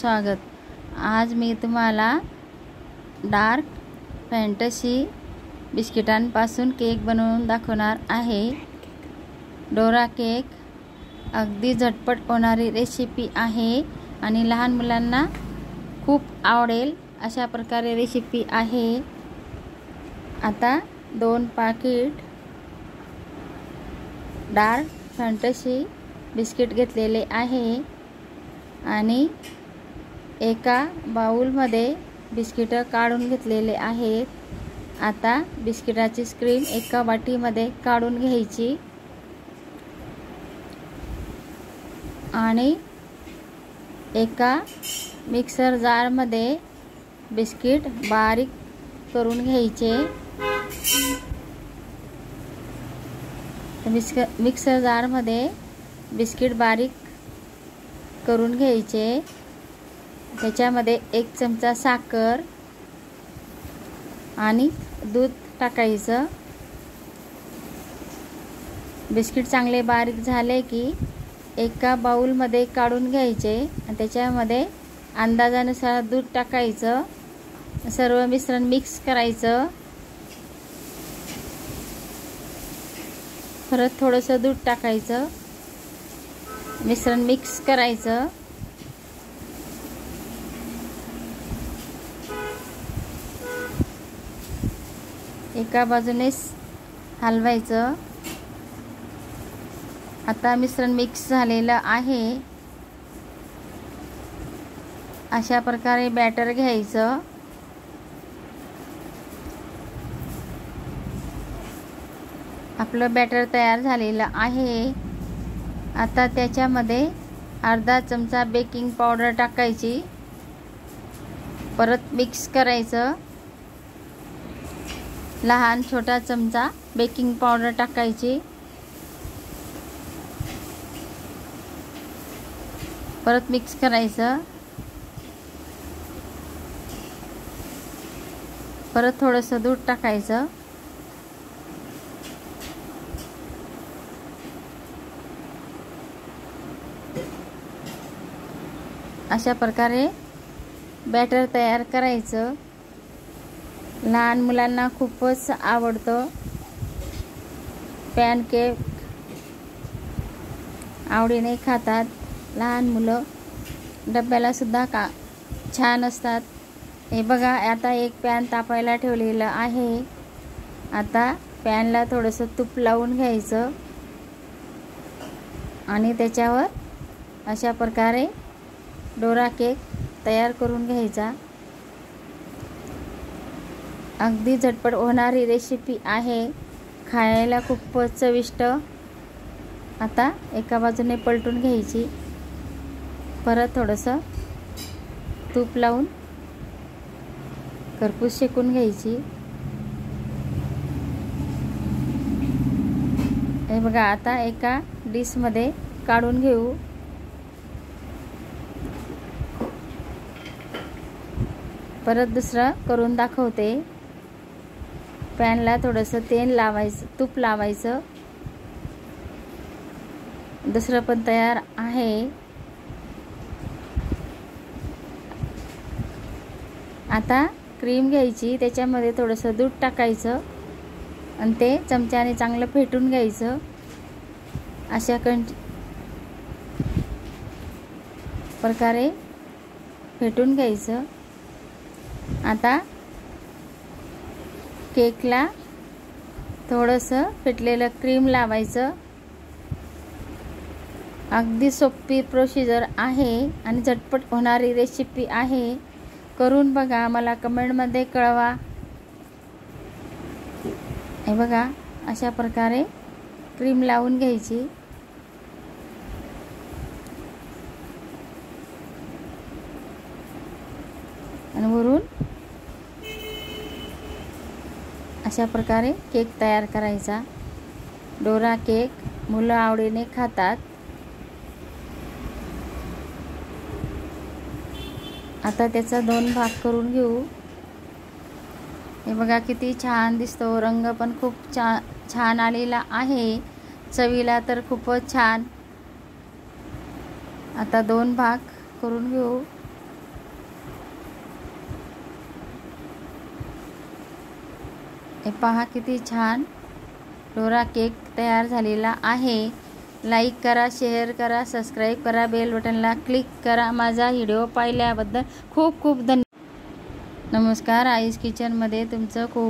स्वागत। आज मी तुम्हाला डार्क फॅन्टसी बिस्किटांपासून केक बनवून दाखवणार आहे। डोरा केक अगदी झटपट होणारी रेसिपी आहे आणि लहान मुलांना खूप आवडेल अशा प्रकारे रेसिपी आहे। आता 2 पाकिट डार्क फॅन्टसी बिस्किट घेतलेले आहे आणि एका बाउलमध्ये बिस्किट काढून घेतलेले आहेत। आता बिस्किटाची क्रीम एका वाटीमध्ये काढून घ्यायची आणि एका मिक्सर जार बिस्किट बारीक करून घ्यायचे। मिक्सर जार बिस्किट बारीक करून घ्यायचे। त्याच्यामध्ये 1 चमचा साखर आणि दूध टाकायचं। बिस्किट चांगले बारीक झाले की एका बाउलमध्ये काढून घ्यायचे आणि त्याच्यामध्ये अंदाजानुसार दूध टाकायचं। सर्व मिश्रण मिक्स करायचं। परत थोडंसं दूध टाकायचं, मिश्रण मिक्स करायचं। एका बाजूने हलवायचं। आता मिश्रण मिक्स झालेलं आहे। अशा प्रकारे बॅटर घ्यायचं। आपलं बॅटर तयार झालेलं आहे। आता त्याच्यामध्ये अर्धा चमचा बेकिंग पावडर टाकायची। परत मिक्स करायचं। लहान छोटा चमचा बेकिंग पावडर टाकायची। परत मिक्स करायचं। परत थोडंसं दूध टाकायचं। अशा प्रकारे बॅटर तयार करायचं। लहान मुलांना खूपच आवडतं। पॅनकेक आवडीने खातात लहान मुलं। डब्याला सुद्धा छान असतात। हे बघा, आता एक पॅन तापायला ठेवलेलं आहे। आता पॅनला थोडंसं तूप लावून घ्यायचं आणि त्याच्यावर अशा प्रकारे डोरा केक तयार करून घ्यायचा। अगदी झटपट होणारी रेसिपी आहे। खायला खूप चविष्ट। आता एका बाजूने पलटून घ्यायची। परत थोडंसं तूप लावून खरपूस शेकून घ्यायची। हे बघा, आता एका डिशमध्ये काढून घेऊ। परत दुसरं करून दाखवते। पॅनला थोडंसं तेल लावायचं, तूप लावायचं। दुसरं पण तयार आहे। आता क्रीम घ्यायची, त्याच्यामध्ये थोडंसं दूध टाकायचं आणि ते चमच्याने चांगलं फेटून घ्यायचं। अशा प्रकारे फेटून घ्यायचं। आता केकला थोडंसं फेटलेलं क्रीम लावायचं। अगदी सोपी प्रोसिजर आहे आणि झटपट होणारी रेसिपी आहे। करून बघा, मला कमेंटमध्ये कळवा। हे बघा, अशा प्रकारे क्रीम लावून घ्यायची आणि वरून अशा प्रकारे केक तयार करायचा। डोरा केक मुलं आवडीने खातात। आता त्याचा 2 भाग करून घेऊ। हे बघा, किती छान दिसतो। रंग पण खूप छान आलेला आहे। चवीला तर खूपच छान। आता 2 भाग करून घेऊ। हे पहा किती छान डोरा केक तयार झालेला आहे। लाईक करा, शेअर करा, सबस्क्राईब करा, बेल बटनला क्लिक करा। माझा व्हिडिओ पाहिल्याबद्दल खूप खूप धन्यवाद। नमस्कार, आईज किचनमध्ये तुमचं खूप